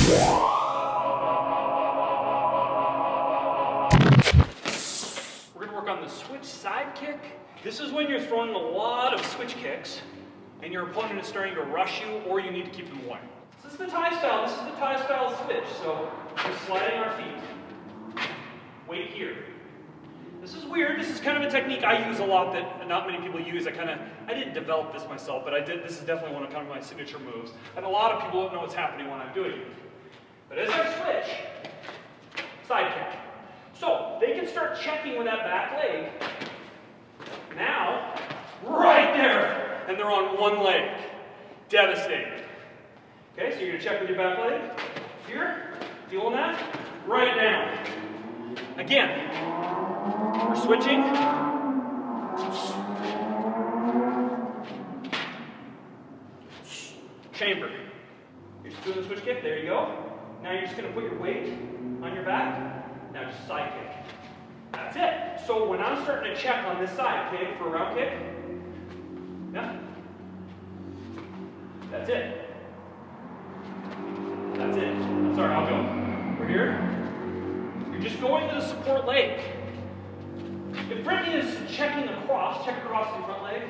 We're going to work on the switch side kick. This is when you're throwing a lot of switch kicks and your opponent is starting to rush you, or you need to keep them away. This is the Thai style. This is the Thai style switch. So we're sliding our feet. Weight here. This is weird. This is kind of a technique I use a lot that not many people use. I didn't develop this myself, but I did. This is definitely one of kind of my signature moves. And a lot of people don't know what's happening when I'm doing it. But as I switch, side kick. So they can start checking with that back leg. Now, right there, and they're on one leg. Devastating. Okay, so you're gonna check with your back leg. Here, feeling that? Right down. Again, we're switching. Chamber. You're just doing the switch kick, there you go. Now you're just gonna put your weight on your back. Now just side kick. That's it. So when I'm starting to check on this side, okay, for a round kick, yeah, that's it. That's it. I'm sorry, I'll go. We're here. You're just going to the support leg. If Brittany is checking across, check across the front leg.